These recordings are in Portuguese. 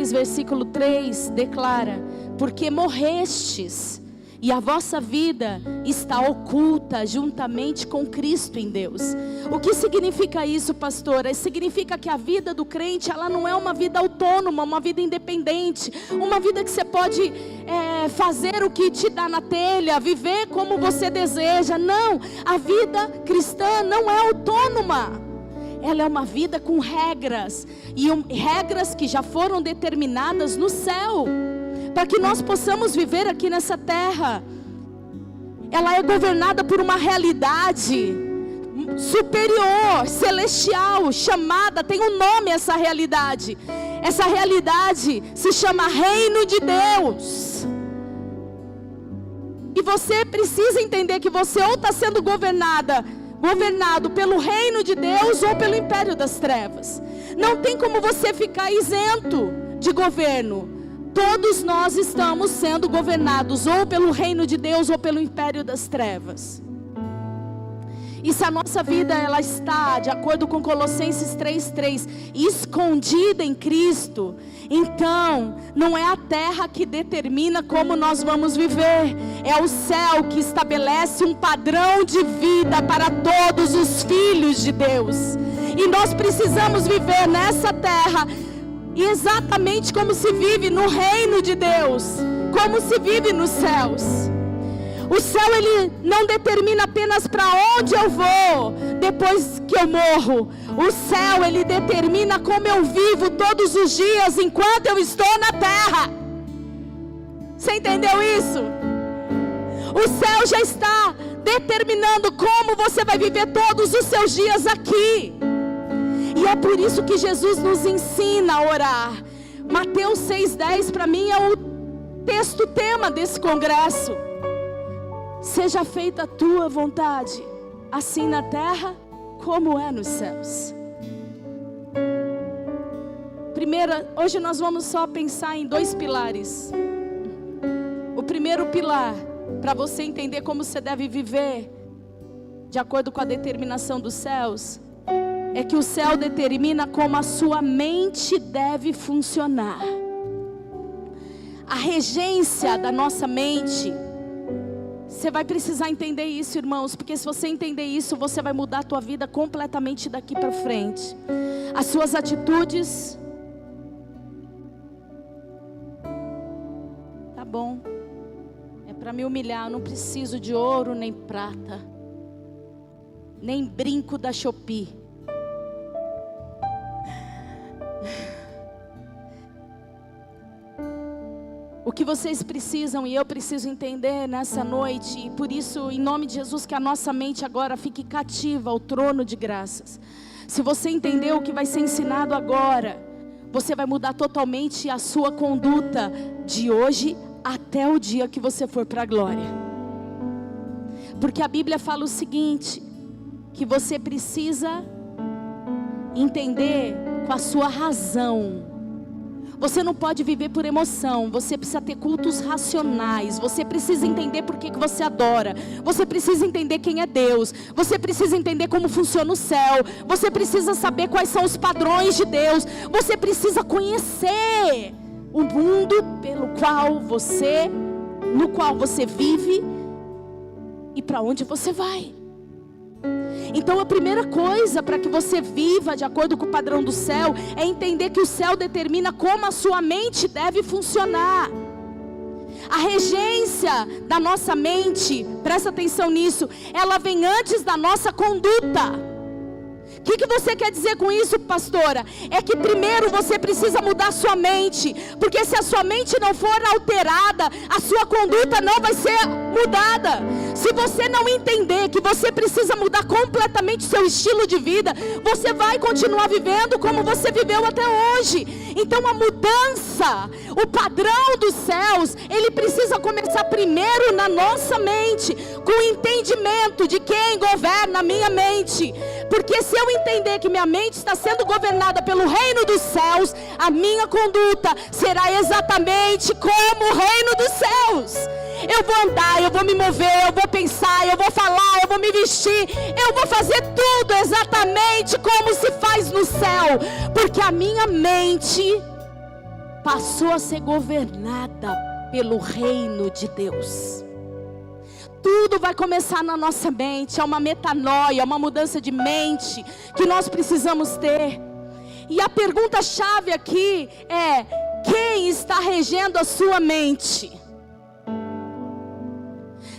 3, versículo 3 declara: porque morrestes, e a vossa vida está oculta juntamente com Cristo em Deus. O que significa isso, pastora? Significa que a vida do crente, ela não é uma vida autônoma, uma vida independente, uma vida que você pode fazer o que te dá na telha, viver como você deseja. Não, a vida cristã não é autônoma. Ela é uma vida com regras, e regras que já foram determinadas no céu, para que nós possamos viver aqui nessa terra. Ela é governada por uma realidade superior, celestial, chamada, tem um nome essa realidade. Essa realidade se chama Reino de Deus. E você precisa entender que você ou está sendo governado pelo reino de Deus ou pelo império das trevas. Não tem como você ficar isento de governo. Todos nós estamos sendo governados ou pelo reino de Deus ou pelo império das trevas. E se a nossa vida ela está, de acordo com Colossenses 3:3, escondida em Cristo, então não é a terra que determina como nós vamos viver, é o céu que estabelece um padrão de vida para todos os filhos de Deus. E nós precisamos viver nessa terra exatamente como se vive no reino de Deus, como se vive nos céus. O céu ele não determina apenas para onde eu vou depois que eu morro. O céu ele determina como eu vivo todos os dias enquanto eu estou na terra. Você entendeu isso? O céu já está determinando como você vai viver todos os seus dias aqui. E é por isso que Jesus nos ensina a orar. Mateus 6:10 para mim é o texto tema desse congresso. Seja feita a tua vontade, assim na terra como é nos céus. Hoje nós vamos só pensar em 2 pilares. O primeiro pilar, para você entender como você deve viver de acordo com a determinação dos céus, é que o céu determina como a sua mente deve funcionar. A regência da nossa mente, você vai precisar entender isso, irmãos, porque se você entender isso, você vai mudar a tua vida completamente daqui para frente. As suas atitudes, tá bom, é para me humilhar, eu não preciso de ouro nem prata, nem brinco da Shopee. O que vocês precisam e eu preciso entender nessa noite, e por isso, em nome de Jesus, que a nossa mente agora fique cativa ao trono de graças. Se você entender o que vai ser ensinado agora, você vai mudar totalmente a sua conduta de hoje até o dia que você for para a glória. Porque a Bíblia fala o seguinte, que você precisa entender com a sua razão. Você não pode viver por emoção, você precisa ter cultos racionais, você precisa entender por que você adora, você precisa entender quem é Deus, você precisa entender como funciona o céu, você precisa saber quais são os padrões de Deus, você precisa conhecer o mundo no qual você vive e para onde você vai. Então a primeira coisa para que você viva de acordo com o padrão do céu é entender que o céu determina como a sua mente deve funcionar. A regência da nossa mente, presta atenção nisso, ela vem antes da nossa conduta. O que você quer dizer com isso, pastora? É que primeiro você precisa mudar a sua mente, porque se a sua mente não for alterada, a sua conduta não vai ser mudada. Se você não entender que você precisa mudar completamente o seu estilo de vida, você vai continuar vivendo como você viveu até hoje. Então a mudança, o padrão dos céus, ele precisa começar primeiro na nossa mente, com o entendimento de quem governa a minha mente. Porque se eu entender que minha mente está sendo governada pelo reino dos céus, a minha conduta será exatamente como o reino dos céus. Eu vou andar, eu vou me mover, eu vou pensar, eu vou falar, eu vou me vestir, eu vou fazer tudo exatamente como se faz no céu, porque a minha mente passou a ser governada pelo reino de Deus. Tudo vai começar na nossa mente. É uma metanoia, é uma mudança de mente que nós precisamos ter. E a pergunta-chave aqui é: quem está regendo a sua mente?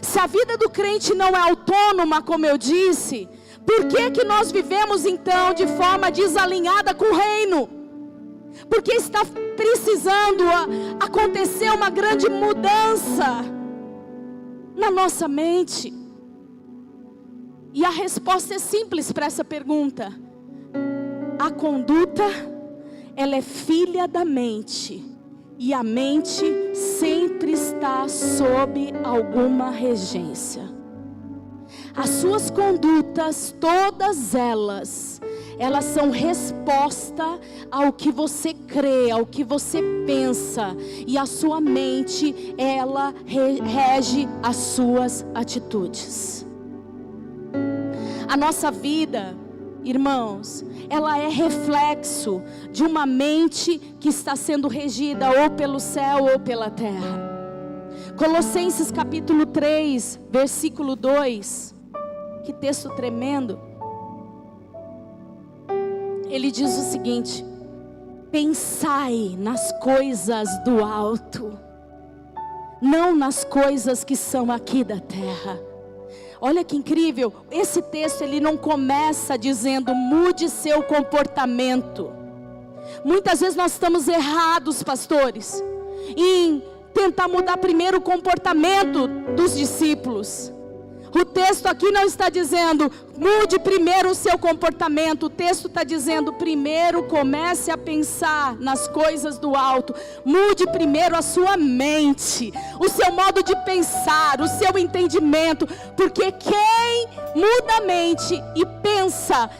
Se a vida do crente não é autônoma, como eu disse, por que nós vivemos então de forma desalinhada com o reino? Porque está precisando acontecer uma grande mudança na nossa mente. E a resposta é simples para essa pergunta: a conduta, ela é filha da mente, e a mente sempre está sob alguma regência. As suas condutas, todas elas são resposta ao que você crê, ao que você pensa. E a sua mente, ela rege as suas atitudes. A nossa vida, irmãos, ela é reflexo de uma mente que está sendo regida ou pelo céu ou pela terra. Colossenses capítulo 3, versículo 2, que texto tremendo. Ele diz o seguinte: pensai nas coisas do alto, não nas coisas que são aqui da terra. Olha que incrível, esse texto ele não começa dizendo mude seu comportamento. Muitas vezes nós estamos errados, pastores, em tentar mudar primeiro o comportamento dos discípulos. O texto aqui não está dizendo mude primeiro o seu comportamento. O texto está dizendo primeiro comece a pensar nas coisas do alto. Mude primeiro a sua mente, o seu modo de pensar, o seu entendimento. Porque quem muda a mente e pensa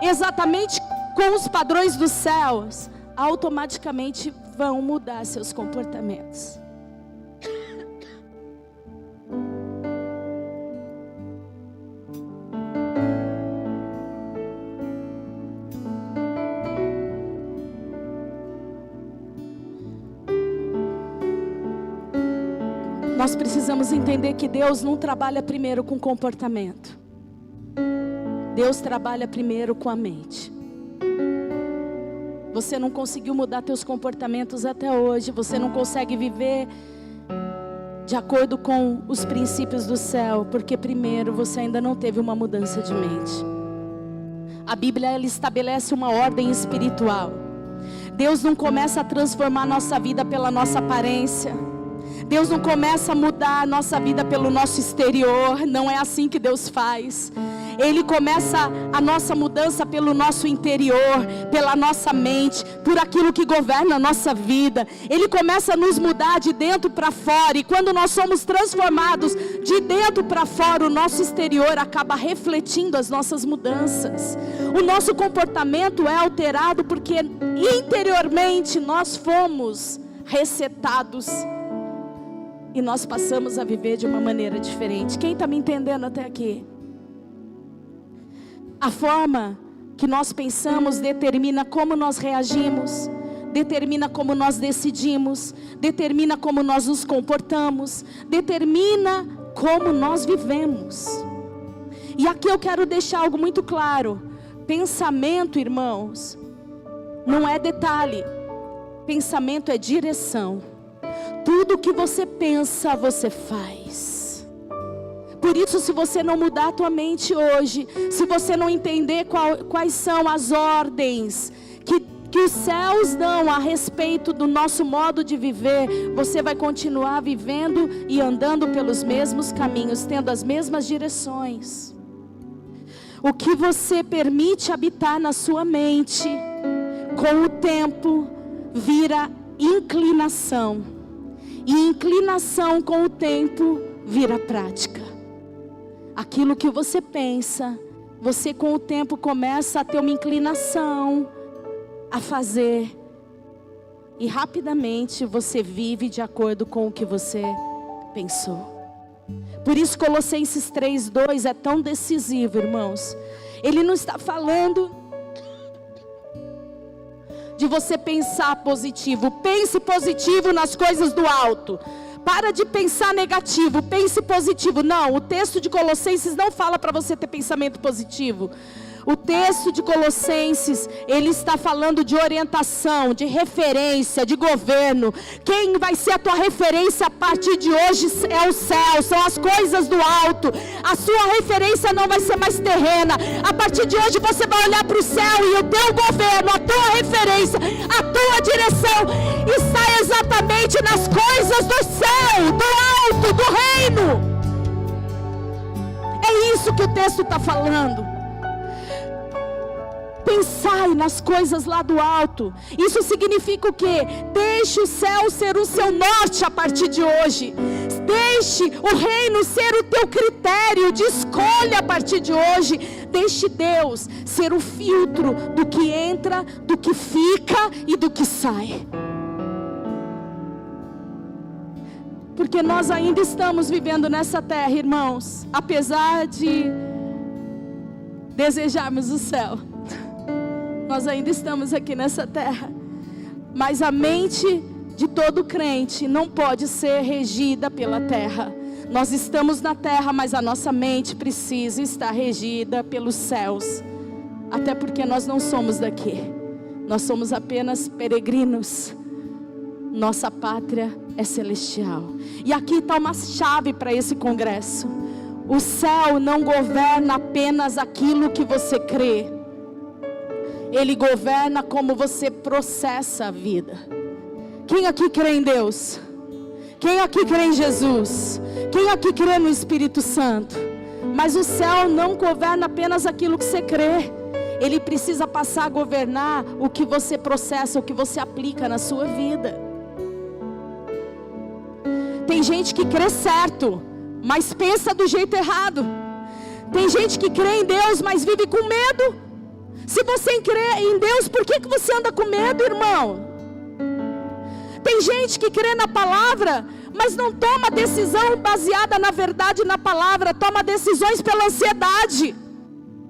exatamente com os padrões dos céus, automaticamente vão mudar seus comportamentos. Nós precisamos entender que Deus não trabalha primeiro com comportamento. Deus trabalha primeiro com a mente. Você não conseguiu mudar teus comportamentos até hoje. Você não consegue viver de acordo com os princípios do céu, porque primeiro você ainda não teve uma mudança de mente. A Bíblia, ela estabelece uma ordem espiritual. Deus não começa a transformar a nossa vida pela nossa aparência. Deus não começa a mudar a nossa vida pelo nosso exterior. Não é assim que Deus faz. Ele começa a nossa mudança pelo nosso interior, pela nossa mente, por aquilo que governa a nossa vida. Ele começa a nos mudar de dentro para fora. E quando nós somos transformados de dentro para fora, o nosso exterior acaba refletindo as nossas mudanças. O nosso comportamento é alterado porque interiormente nós fomos resetados. E nós passamos a viver de uma maneira diferente. Quem está me entendendo até aqui? A forma que nós pensamos determina como nós reagimos, determina como nós decidimos, determina como nós nos comportamos, determina como nós vivemos. E aqui eu quero deixar algo muito claro. Pensamento, irmãos, não é detalhe. Pensamento é direção. Tudo que você pensa, você faz. Por isso, se você não mudar a tua mente hoje, se você não entender quais são as ordens que os céus dão a respeito do nosso modo de viver, você vai continuar vivendo e andando pelos mesmos caminhos, tendo as mesmas direções. O que você permite habitar na sua mente, com o tempo, vira inclinação. E inclinação com o tempo vira prática. Aquilo que você pensa, você com o tempo começa a ter uma inclinação a fazer. E rapidamente você vive de acordo com o que você pensou. Por isso Colossenses 3:2 é tão decisivo, irmãos. Ele não está falando de você pensar positivo. Pense positivo nas coisas do alto. Para de pensar negativo, pense positivo. Não, o texto de Colossenses não fala para você ter pensamento positivo. O texto de Colossenses, ele está falando de orientação, de referência, de governo. Quem vai ser a tua referência a partir de hoje é o céu, são as coisas do alto. A sua referência não vai ser mais terrena. A partir de hoje você vai olhar para o céu e o teu governo, a tua referência, a tua direção está exatamente nas coisas do céu, do alto, do reino. É isso que o texto está falando. Pensai nas coisas lá do alto. Isso significa o quê? Deixe o céu ser o seu norte a partir de hoje. Deixe o reino ser o teu critério de escolha a partir de hoje. Deixe Deus ser o filtro do que entra, do que fica e do que sai. Porque nós ainda estamos vivendo nessa terra, irmãos, apesar de desejarmos o céu. Nós ainda estamos aqui nessa terra, mas a mente de todo crente não pode ser regida pela terra. Nós estamos na terra, mas a nossa mente precisa estar regida pelos céus, até porque nós não somos daqui, nós somos apenas peregrinos. Nossa pátria é celestial. E aqui está uma chave para esse congresso. O céu não governa apenas aquilo que você crê. Ele governa como você processa a vida. Quem aqui crê em Deus? Quem aqui crê em Jesus? Quem aqui crê no Espírito Santo? Mas o céu não governa apenas aquilo que você crê. Ele precisa passar a governar o que você processa, o que você aplica na sua vida. Tem gente que crê certo, mas pensa do jeito errado. Tem gente que crê em Deus, mas vive com medo. Se você crê em Deus, por que você anda com medo, irmão? Tem gente que crê na palavra, mas não toma decisão baseada na verdade na palavra, toma decisões pela ansiedade.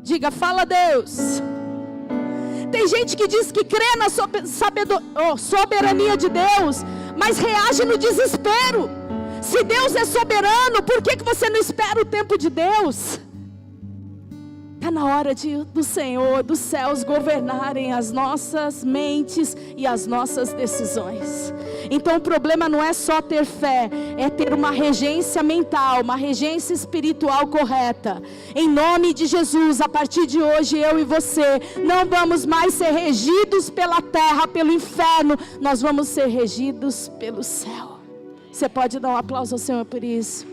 Diga, fala Deus. Tem gente que diz que crê na soberania de Deus, mas reage no desespero. Se Deus é soberano, por que você não espera o tempo de Deus? Está na hora do Senhor, dos céus governarem as nossas mentes e as nossas decisões. Então o problema não é só ter fé, é ter uma regência mental, uma regência espiritual correta. Em nome de Jesus, a partir de hoje eu e você não vamos mais ser regidos pela terra, pelo inferno, nós vamos ser regidos pelo céu. Você pode dar um aplauso ao Senhor por isso?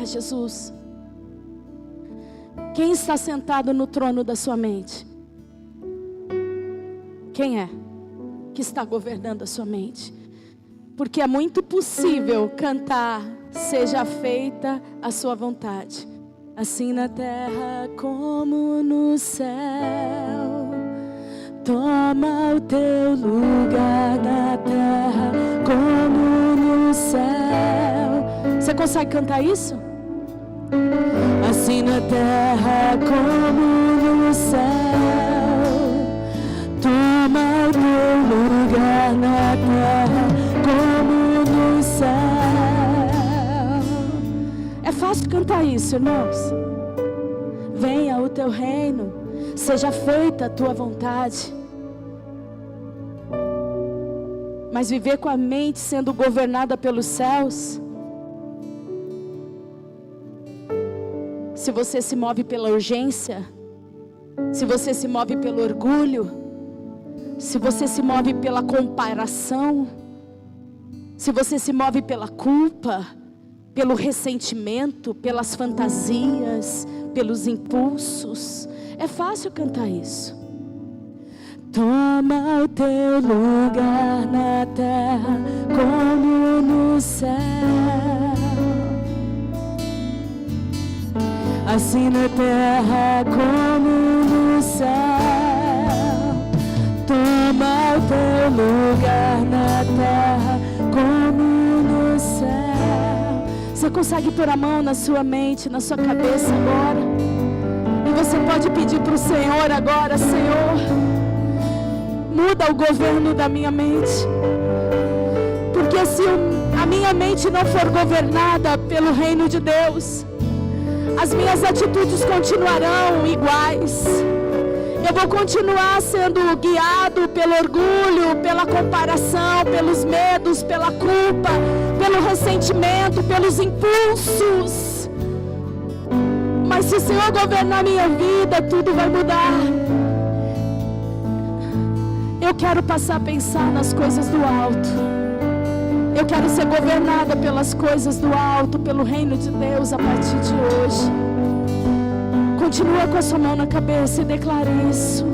Jesus, quem está sentado no trono da sua mente? Quem é que está governando a sua mente? Porque é muito possível cantar, seja feita a sua vontade, assim na terra como no céu. Toma o teu lugar na terra como no céu. Você consegue cantar isso? Assim na terra como no céu, toma o teu lugar na terra como no céu. É fácil cantar isso, irmãos. Venha o teu reino, seja feita a tua vontade. Mas viver com a mente sendo governada pelos céus, se você se move pela urgência, se você se move pelo orgulho, se você se move pela comparação, se você se move pela culpa, pelo ressentimento, pelas fantasias, pelos impulsos, é fácil cantar isso. Toma o teu lugar na terra como no céu, assim na terra como no céu. Toma o teu lugar na terra como no céu. Você consegue pôr a mão na sua mente, na sua cabeça agora? E você pode pedir para o Senhor agora: Senhor, muda o governo da minha mente. Porque se a minha mente não for governada pelo reino de Deus, as minhas atitudes continuarão iguais. Eu vou continuar sendo guiado pelo orgulho, pela comparação, pelos medos, pela culpa, pelo ressentimento, pelos impulsos. Mas se o Senhor governar minha vida, tudo vai mudar. Eu quero passar a pensar nas coisas do alto. Eu quero ser governada pelas coisas do alto, pelo reino de Deus a partir de hoje. Continua com a sua mão na cabeça e declare isso.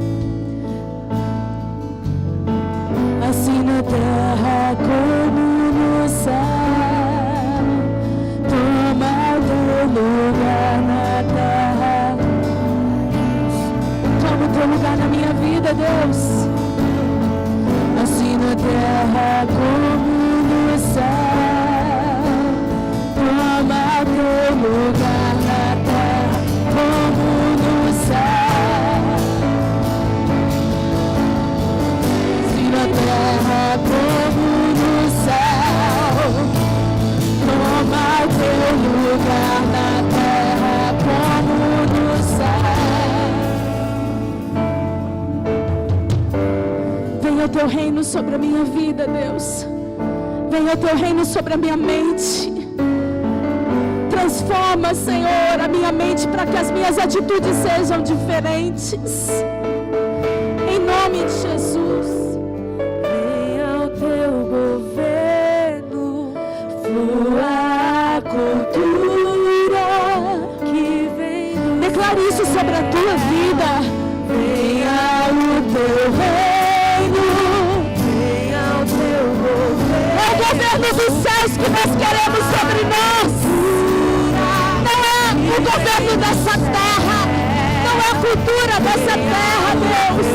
Assim na terra como no céu, toma o teu lugar na terra. Toma o teu lugar na minha vida, Deus. Assim na terra como no céu, toma o teu lugar na terra, como no céu. Assim na terra como no céu, toma o teu lugar na terra, como no céu. Venha o teu reino sobre a minha vida, Deus. Venha o teu reino sobre a minha mente. Transforma, Senhor, a minha mente para que as minhas atitudes sejam diferentes. Em nome de Jesus. Venha o teu governo, flua a cultura que vem. Declare isso sobre a tua vida. Venha o teu reino, venha o teu governo. É o governo dos céus que nós queremos sobre nós. O governo dessa terra não é a cultura dessa terra, Deus.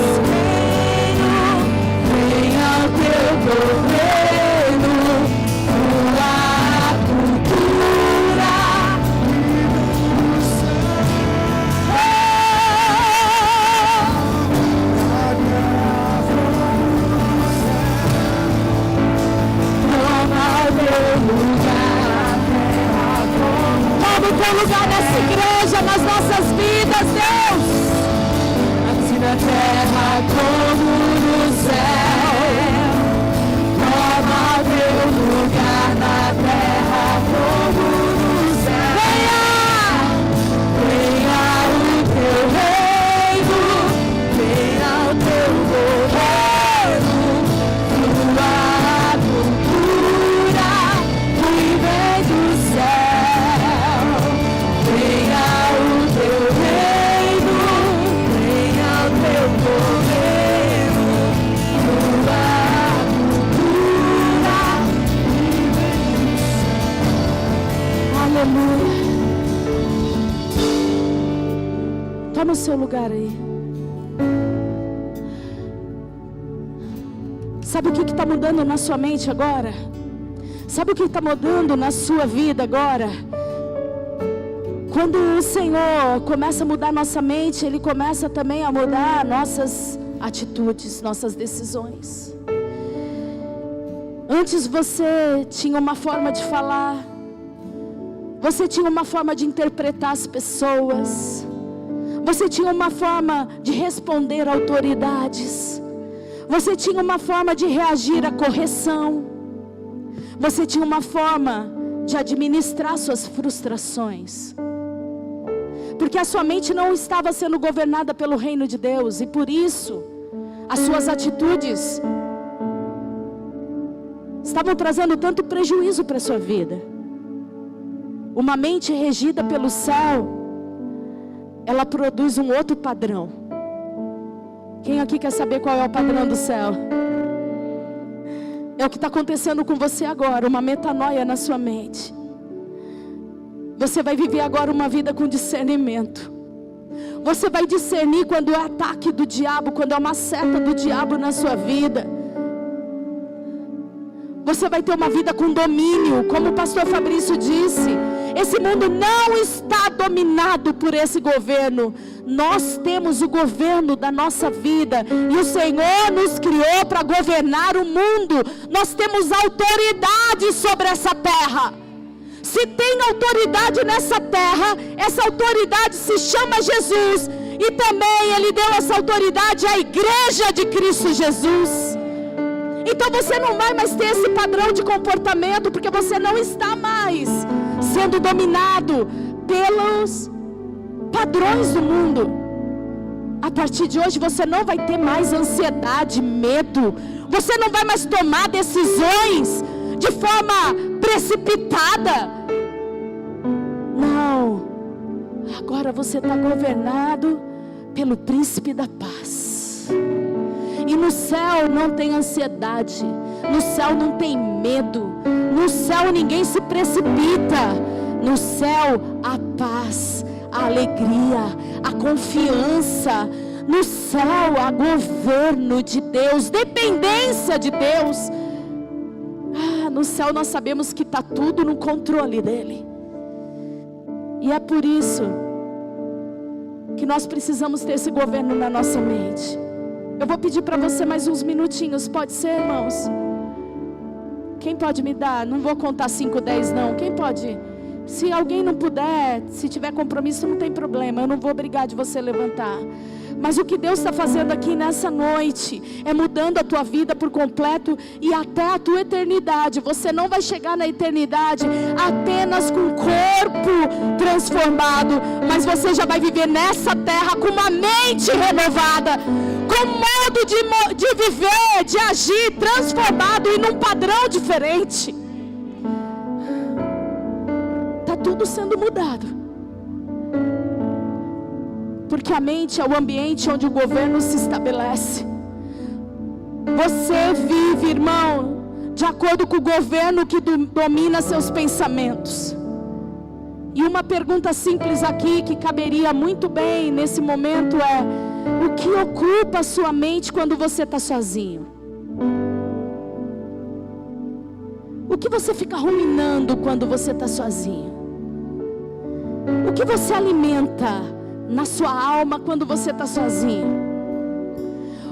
Venha o teu governo, a cultura. Toma o teu lugar, toma o teu lugar nessa igreja, nas nossas vidas, Deus. Assim na terra como no céu, toma o teu lugar na terra como no céu. Venha o teu reino, venha o teu governo, tua cultura que vem do céu. Venha o teu reino, venha o teu governo, tua cultura que vem do céu. Aleluia. Toma o seu lugar aí. Sabe o que está mudando na sua mente agora? Sabe o que está mudando na sua vida agora? Quando o Senhor começa a mudar nossa mente, Ele começa também a mudar nossas atitudes, nossas decisões. Antes você tinha uma forma de falar, você tinha uma forma de interpretar as pessoas, você tinha uma forma de responder a autoridades, você tinha uma forma de reagir à correção, você tinha uma forma de administrar suas frustrações. Porque a sua mente não estava sendo governada pelo reino de Deus. E por isso, as suas atitudes estavam trazendo tanto prejuízo para a sua vida. Uma mente regida pelo céu, ela produz um outro padrão. Quem aqui quer saber qual é o padrão do céu? É o que está acontecendo com você agora, uma metanoia na sua mente. Você vai viver agora uma vida com discernimento. Você vai discernir quando é ataque do diabo, quando é uma seta do diabo na sua vida. Você vai ter uma vida com domínio, como o pastor Fabrício disse. Esse mundo não está dominado por esse governo. Nós temos o governo da nossa vida, e o Senhor nos criou para governar o mundo. Nós temos autoridade sobre essa terra. Se tem autoridade nessa terra, essa autoridade se chama Jesus, e também Ele deu essa autoridade à igreja de Cristo Jesus. Então você não vai mais ter esse padrão de comportamento, porque você não está mais sendo dominado pelos padrões do mundo. A partir de hoje você não vai ter mais ansiedade, medo. Você não vai mais tomar decisões de forma precipitada. Não. Agora você está governado pelo príncipe da paz. E no céu não tem ansiedade, no céu não tem medo, no céu ninguém se precipita. No céu a paz, a alegria, a confiança. No céu há governo de Deus, dependência de Deus. No céu nós sabemos que está tudo no controle dEle. E é por isso que nós precisamos ter esse governo na nossa mente. Eu vou pedir para você mais uns minutinhos, pode ser, irmãos? Quem pode me dar? Não vou contar 5, 10 não. Quem pode? Se alguém não puder, se tiver compromisso, não tem problema. Eu não vou obrigar de você levantar. Mas o que Deus está fazendo aqui nessa noite é mudando a tua vida por completo e até a tua eternidade. Você não vai chegar na eternidade apenas com o corpo transformado, mas você já vai viver nessa terra com uma mente renovada, com um modo de viver, de agir transformado e num padrão diferente. Está tudo sendo mudado. Porque a mente é o ambiente onde o governo se estabelece. Você vive, irmão, de acordo com o governo que domina seus pensamentos. E uma pergunta simples aqui, que caberia muito bem nesse momento é: o que ocupa a sua mente quando você está sozinho? O que você fica ruminando quando você está sozinho? O que você alimenta na sua alma quando você está sozinho?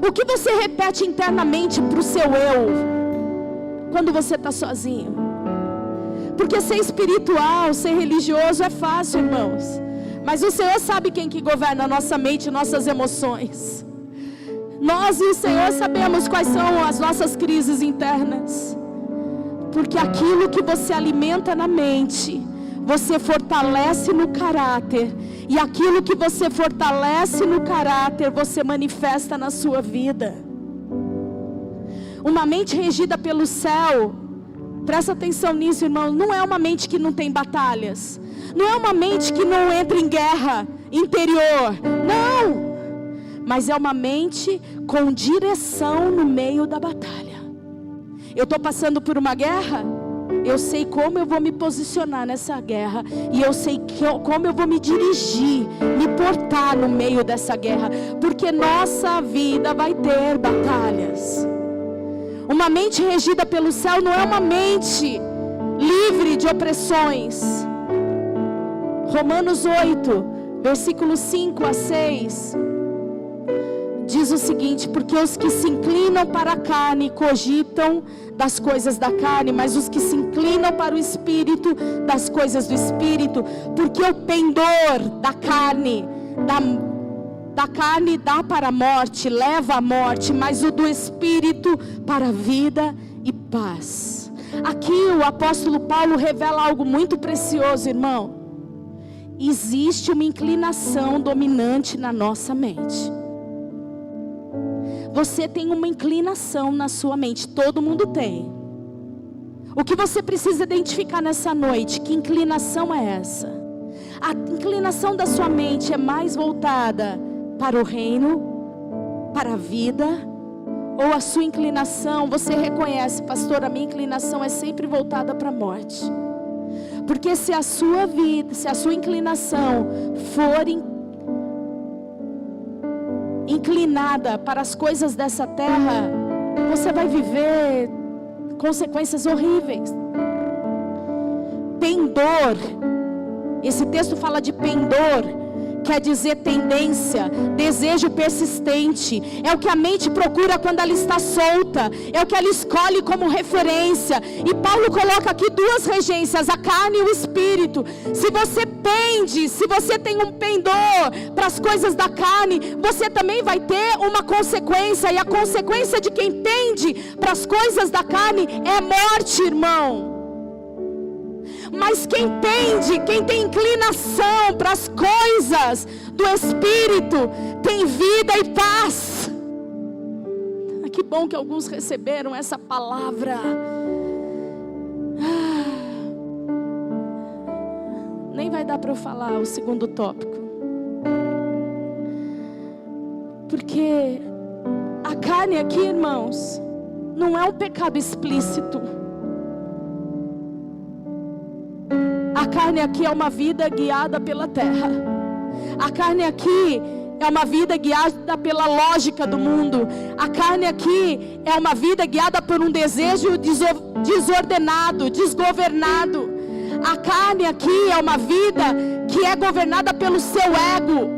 O que você repete internamente para o seu eu quando você está sozinho? Porque ser espiritual, ser religioso é fácil, irmãos, mas o Senhor sabe quem que governa a nossa mente, nossas emoções. Nós e o Senhor sabemos quais são as nossas crises internas, porque aquilo que você alimenta na mente, você fortalece no caráter. E aquilo que você fortalece no caráter, você manifesta na sua vida. Uma mente regida pelo céu, presta atenção nisso, irmão, não é uma mente que não tem batalhas. Não é uma mente que não entra em guerra interior. Não! Mas é uma mente com direção no meio da batalha. Eu estou passando por uma guerra, eu sei como eu vou me posicionar nessa guerra, e eu sei como eu vou me dirigir, me portar no meio dessa guerra, porque nossa vida vai ter batalhas. Uma mente regida pelo céu não é uma mente livre de opressões. Romanos 8, versículos 5 a 6 diz o seguinte: porque os que se inclinam para a carne cogitam das coisas da carne, mas os que se inclinam para o Espírito, das coisas do Espírito. Porque o pendor da carne dá para a morte, leva à morte, mas o do Espírito para a vida e paz. Aqui o apóstolo Paulo revela algo muito precioso, irmão. Existe uma inclinação dominante na nossa mente. Você tem uma inclinação na sua mente, todo mundo tem. O que você precisa identificar nessa noite, que inclinação é essa? A inclinação da sua mente é mais voltada para o reino, para a vida? Ou a sua inclinação, você reconhece, pastor, a minha inclinação é sempre voltada para a morte? Porque se a sua vida, se a sua inclinação for inclinada para as coisas dessa terra, você vai viver consequências horríveis. Pendor Esse texto fala de pendor, quer dizer tendência, desejo persistente. É o que a mente procura quando ela está solta, é o que ela escolhe como referência. E Paulo coloca aqui duas regências, a carne e o espírito. Se você pende, se você tem um pendor para as coisas da carne, você também vai ter uma consequência. E a consequência de quem pende para as coisas da carne é morte, irmão. Mas quem pende, quem tem inclinação para as coisas do Espírito, tem vida e paz. Que bom que alguns receberam essa palavra. Nem vai dar para eu falar o segundo tópico, porque a carne aqui, irmãos, não é um pecado explícito. A carne aqui é uma vida guiada pela terra. A carne aqui é uma vida guiada pela lógica do mundo. A carne aqui é uma vida guiada por um desejo desordenado, desgovernado. A carne aqui é uma vida que é governada pelo seu ego.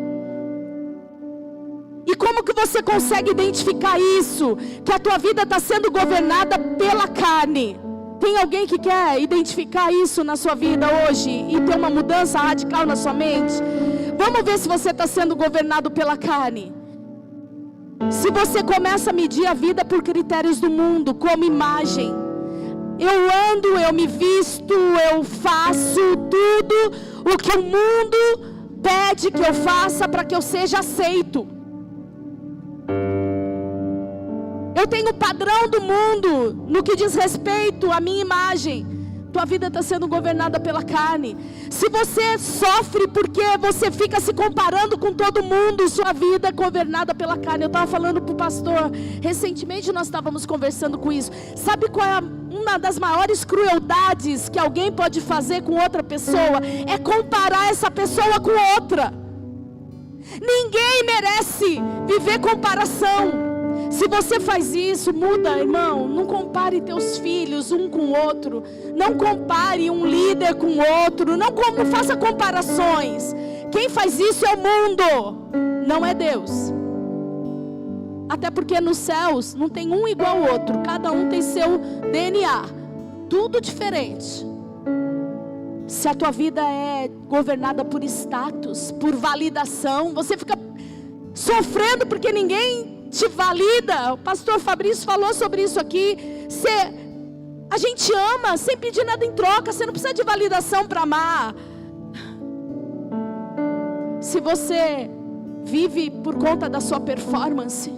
E como que você consegue identificar isso? Que a tua vida está sendo governada pela carne. Tem alguém que quer identificar isso na sua vida hoje e ter uma mudança radical na sua mente? Vamos ver se você está sendo governado pela carne. Se você começa a medir a vida por critérios do mundo, como imagem. Eu ando, eu me visto, eu faço tudo o que o mundo pede que eu faça para que eu seja aceito. Eu tenho o padrão do mundo no que diz respeito à minha imagem. Tua vida está sendo governada pela carne. Se você sofre porque você fica se comparando com todo mundo, sua vida é governada pela carne. Eu estava falando para o pastor, recentemente nós estávamos conversando com isso. Sabe qual é uma das maiores crueldades que alguém pode fazer com outra pessoa? É comparar essa pessoa com outra. Ninguém merece viver comparação. Se você faz isso, muda, irmão. Não compare teus filhos um com o outro. Não compare um líder com o outro. Não faça comparações. Quem faz isso é o mundo, não é Deus. Até porque nos céus não tem um igual ao outro. Cada um tem seu DNA. Tudo diferente. Se a tua vida é governada por status, por validação, você fica sofrendo porque ninguém te valida. O pastor Fabrício falou sobre isso aqui. A gente ama sem pedir nada em troca. Você não precisa de validação para amar. Se você vive por conta da sua performance,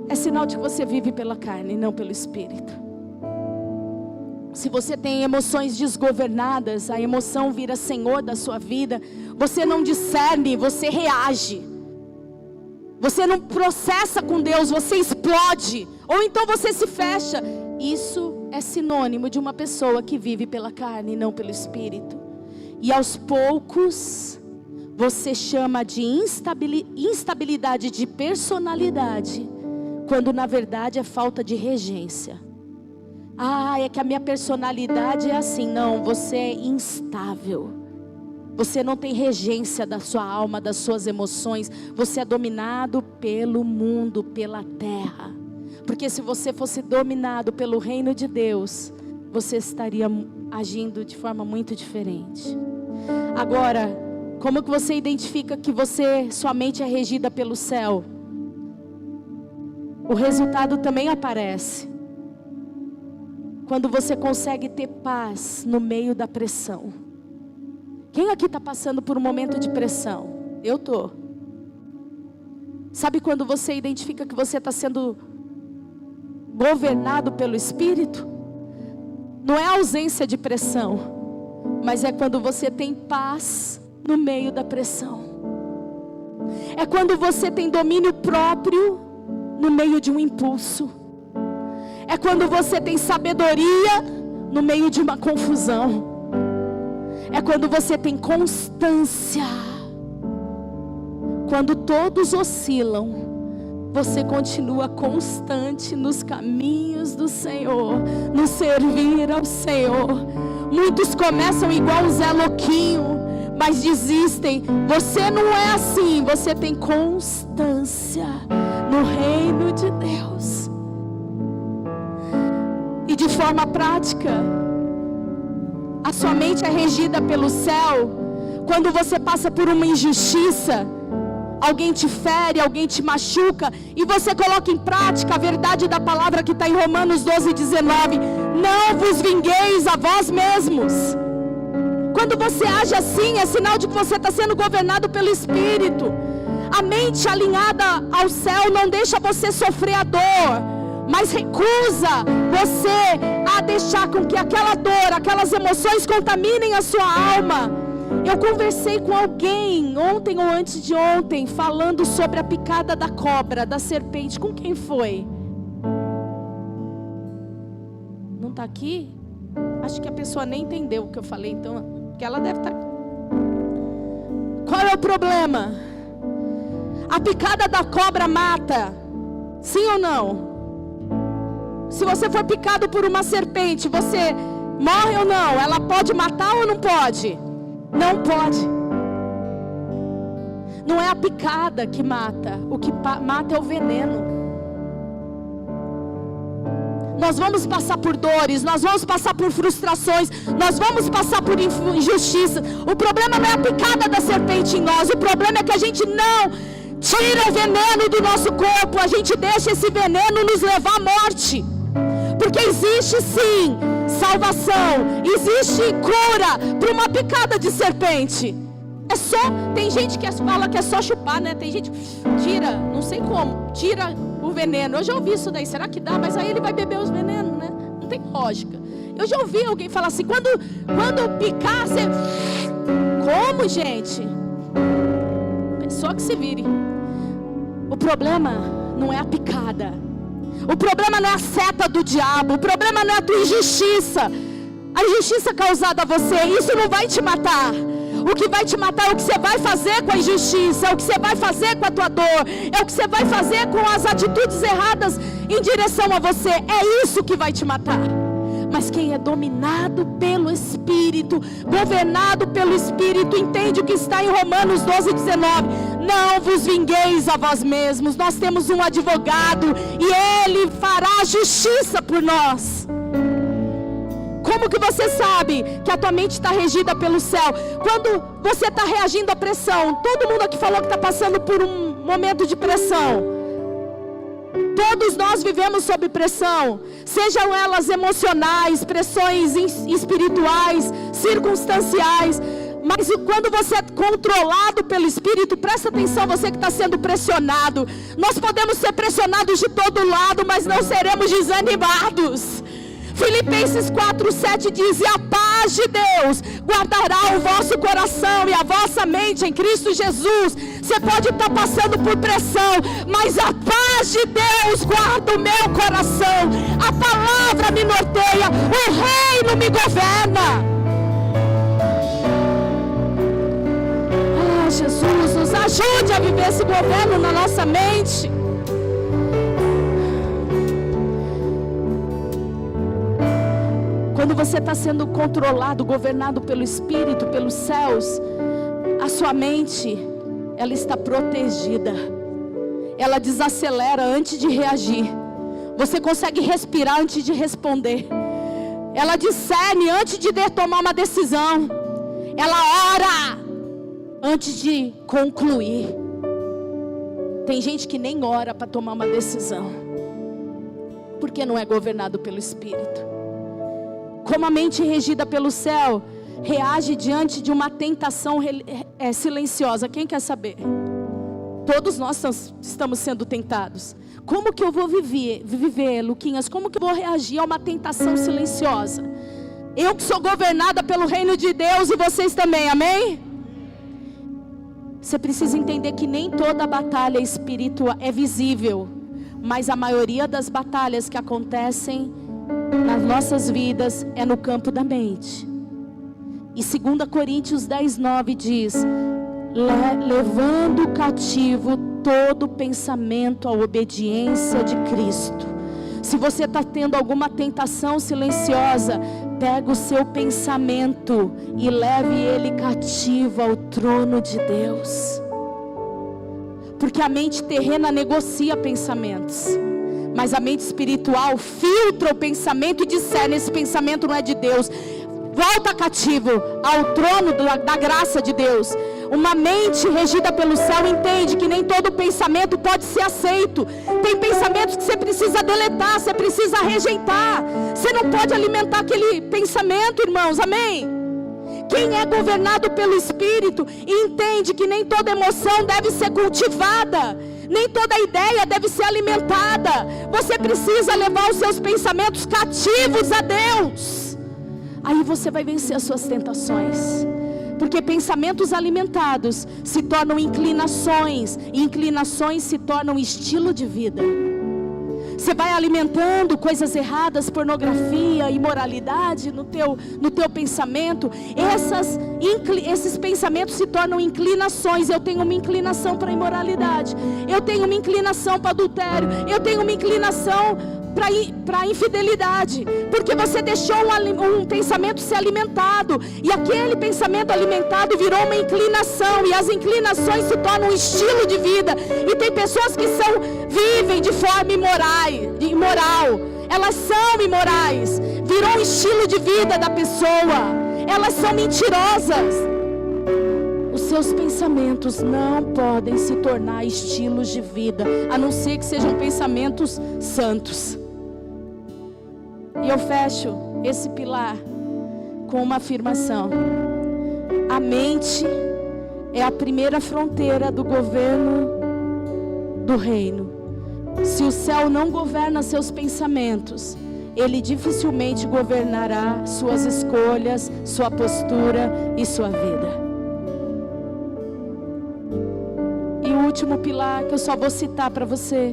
é sinal de que você vive pela carne e não pelo Espírito. Se você tem emoções desgovernadas, a emoção vira senhor da sua vida. Você não discerne, você reage. Você não processa com Deus, você explode. Ou então você se fecha. Isso é sinônimo de uma pessoa que vive pela carne e não pelo Espírito. E aos poucos, você chama de instabilidade de personalidade, quando na verdade é falta de regência. É que a minha personalidade é assim. Não, você é instável. Você não tem regência da sua alma, das suas emoções. Você é dominado pelo mundo, pela terra. Porque se você fosse dominado pelo reino de Deus, você estaria agindo de forma muito diferente. Agora, como que você identifica que sua mente é regida pelo céu? O resultado também aparece. Quando você consegue ter paz no meio da pressão. Quem aqui está passando por um momento de pressão? Eu estou. Sabe quando você identifica que você está sendo governado pelo Espírito? Não é ausência de pressão, mas é quando você tem paz no meio da pressão. É quando você tem domínio próprio no meio de um impulso. É quando você tem sabedoria no meio de uma confusão. É quando você tem constância. Quando todos oscilam, você continua constante nos caminhos do Senhor, no servir ao Senhor. Muitos começam igual o Zé Louquinho, mas desistem. Você não é assim, você tem constância no reino de Deus. E de forma prática, a sua mente é regida pelo céu. Quando você passa por uma injustiça, alguém te fere, alguém te machuca, e você coloca em prática a verdade da palavra que está em Romanos 12:19, não vos vingueis a vós mesmos. Quando você age assim, é sinal de que você está sendo governado pelo Espírito. A mente alinhada ao céu não deixa você sofrer a dor, mas recusa você a deixar com que aquela dor, aquelas emoções contaminem a sua alma. Eu conversei com alguém ontem ou antes de ontem, falando sobre a picada da cobra, da serpente. Com quem foi? Não está aqui? Acho que a pessoa nem entendeu o que eu falei, então, porque ela deve estar. Qual é o problema? A picada da cobra mata, sim ou não? Se você for picado por uma serpente, você morre ou não? Ela pode matar ou não pode? Não pode. Não é a picada que mata, o que mata é o veneno. Nós vamos passar por dores, nós vamos passar por frustrações, nós vamos passar por injustiça. O problema não é a picada da serpente em nós, o problema é que a gente não tira o veneno do nosso corpo, a gente deixa esse veneno nos levar à morte. Porque existe sim salvação, existe cura para uma picada de serpente. É só, tem gente que fala que é só chupar, né? Tem gente que tira, não sei como, tira o veneno. Eu já ouvi isso daí, será que dá? Mas aí ele vai beber os venenos, né? Não tem lógica. Eu já ouvi alguém falar assim, quando picar, você... Como, gente? Pessoa que se vire. O problema não é a picada. O problema não é a seta do diabo. O problema não é a tua injustiça. A injustiça causada a você, isso não vai te matar. O que vai te matar é o que você vai fazer com a injustiça, é o que você vai fazer com a tua dor, é o que você vai fazer com as atitudes erradas em direção a você. É isso que vai te matar. Mas quem é dominado pelo Espírito, governado pelo Espírito, entende o que está em Romanos 12:19. Não vos vingueis a vós mesmos. Nós temos um advogado e Ele fará justiça por nós. Como que você sabe que a tua mente está regida pelo céu? Quando você está reagindo à pressão. Todo mundo aqui falou que está passando por um momento de pressão. Todos nós vivemos sob pressão, sejam elas emocionais, pressões espirituais, circunstanciais. Mas quando você é controlado pelo Espírito, presta atenção, você que está sendo pressionado. Nós podemos ser pressionados de todo lado, mas não seremos desanimados. Filipenses 4:7 diz: e a paz de Deus guardará o vosso coração e a vossa mente em Cristo Jesus. Você pode estar passando por pressão, mas a paz de Deus guarda o meu coração. A palavra me norteia, o reino me governa. Ah, Jesus, nos ajude a viver esse governo na nossa mente. Quando você está sendo controlado, governado pelo Espírito, pelos céus, a sua mente, ela está protegida. Ela desacelera antes de reagir. Você consegue respirar antes de responder. Ela discerne antes de tomar uma decisão. Ela ora antes de concluir. Tem gente que nem ora para tomar uma decisão, porque não é governado pelo Espírito. Como a mente regida pelo céu reage diante de uma tentação silenciosa? Quem quer saber? Todos nós estamos sendo tentados. Como que eu vou viver, Luquinhas? Como que eu vou reagir a uma tentação silenciosa? Eu que sou governada pelo reino de Deus e vocês também, amém? Você precisa entender que nem toda batalha espiritual é visível, mas a maioria das batalhas que acontecem nas nossas vidas é no campo da mente. E 2 Coríntios 10:9 diz: levando cativo todo pensamento à obediência de Cristo. Se você está tendo alguma tentação silenciosa, pega o seu pensamento e leve ele cativo ao trono de Deus. Porque a mente terrena negocia pensamentos, mas a mente espiritual filtra o pensamento e discerne: esse pensamento não é de Deus. Volta cativo ao trono da graça de Deus. Uma mente regida pelo céu entende que nem todo pensamento pode ser aceito. Tem pensamentos que você precisa deletar, você precisa rejeitar. Você não pode alimentar aquele pensamento, irmãos, amém? Quem é governado pelo Espírito entende que nem toda emoção deve ser cultivada, nem toda ideia deve ser alimentada. Você precisa levar os seus pensamentos cativos a Deus. Aí você vai vencer as suas tentações. Porque pensamentos alimentados se tornam inclinações, e inclinações se tornam estilo de vida. Você vai alimentando coisas erradas, pornografia, imoralidade no teu pensamento. Esses pensamentos se tornam inclinações. Eu tenho uma inclinação para a imoralidade, eu tenho uma inclinação para adultério, eu tenho uma inclinação para a infidelidade, porque você deixou um pensamento ser alimentado, e aquele pensamento alimentado virou uma inclinação, e as inclinações se tornam um estilo de vida. E tem pessoas que vivem de forma imoral, elas são imorais, virou um estilo de vida da pessoa, elas são mentirosas. Os seus pensamentos não podem se tornar estilos de vida, a não ser que sejam pensamentos santos. E eu fecho esse pilar com uma afirmação: a mente é a primeira fronteira do governo do reino. Se o céu não governa seus pensamentos, ele dificilmente governará suas escolhas, sua postura e sua vida. E o último pilar que eu só vou citar para você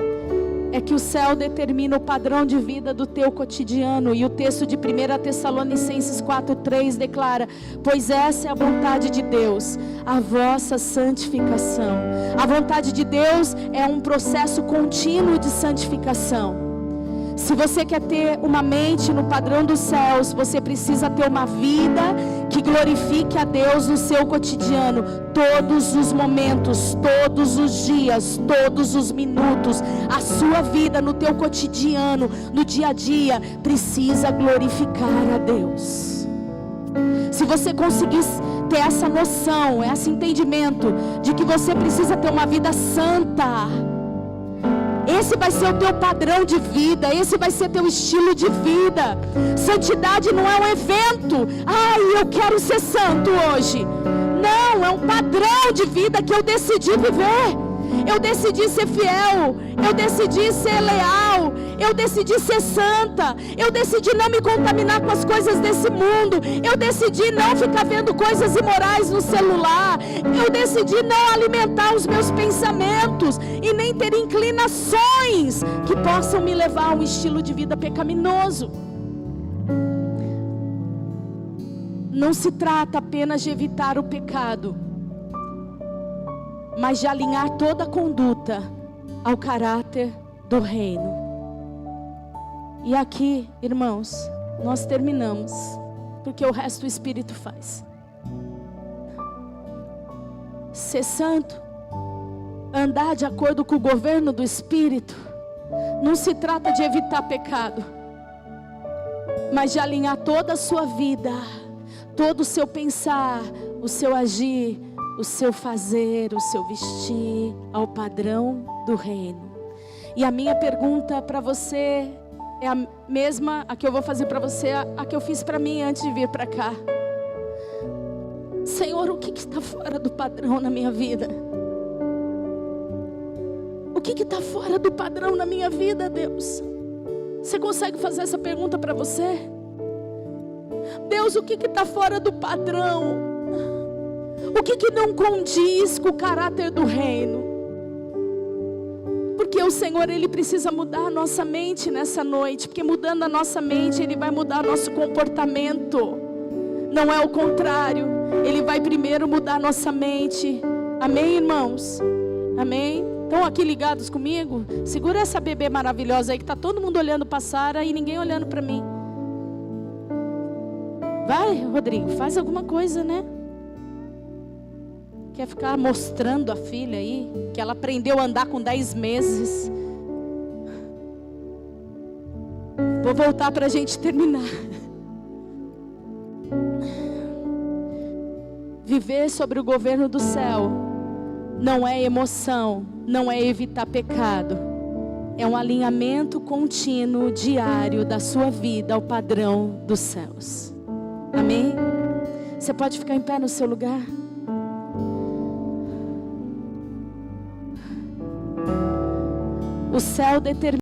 é que o céu determina o padrão de vida do teu cotidiano. E o texto de 1 Tessalonicenses 4:3 declara: pois essa é a vontade de Deus, a vossa santificação. A vontade de Deus é um processo contínuo de santificação. Se você quer ter uma mente no padrão dos céus, você precisa ter uma vida que glorifique a Deus no seu cotidiano. Todos os momentos, todos os dias, todos os minutos, a sua vida no teu cotidiano, no dia a dia, precisa glorificar a Deus. Se você conseguir ter essa noção, esse entendimento de que você precisa ter uma vida santa, esse vai ser o teu padrão de vida, esse vai ser teu estilo de vida. Santidade não é um evento. Ai, eu quero ser santo hoje. Não, é um padrão de vida que eu decidi viver. Eu decidi ser fiel, eu decidi ser leal, eu decidi ser santa, eu decidi não me contaminar com as coisas desse mundo, eu decidi não ficar vendo coisas imorais no celular, eu decidi não alimentar os meus pensamentos e nem ter inclinações que possam me levar a um estilo de vida pecaminoso. Não se trata apenas de evitar o pecado, mas de alinhar toda a conduta ao caráter do reino. E aqui, irmãos, nós terminamos, porque o resto o Espírito faz. Ser santo, andar de acordo com o governo do Espírito, não se trata de evitar pecado, mas de alinhar toda a sua vida, todo o seu pensar, o seu agir, o seu fazer, o seu vestir ao padrão do reino. E a minha pergunta para você é a mesma a que eu vou fazer para você, a que eu fiz para mim antes de vir para cá. Senhor, o que está fora do padrão na minha vida? O que está fora do padrão na minha vida, Deus? Você consegue fazer essa pergunta para você? Deus, o que está fora do padrão? O que não condiz com o caráter do reino? Porque o Senhor, Ele precisa mudar a nossa mente nessa noite. Porque mudando a nossa mente, Ele vai mudar nosso comportamento. Não é o contrário. Ele vai primeiro mudar a nossa mente. Amém, irmãos? Amém? Estão aqui ligados comigo? Segura essa bebê maravilhosa aí, que está todo mundo olhando para Sara e ninguém olhando para mim. Vai, Rodrigo, faz alguma coisa, né? Quer ficar mostrando a filha aí, que ela aprendeu a andar com 10 meses. Vou voltar para a gente terminar. Viver sobre o governo do céu não é emoção, não é evitar pecado. É um alinhamento contínuo, diário da sua vida ao padrão dos céus. Amém? Você pode ficar em pé no seu lugar? O céu determina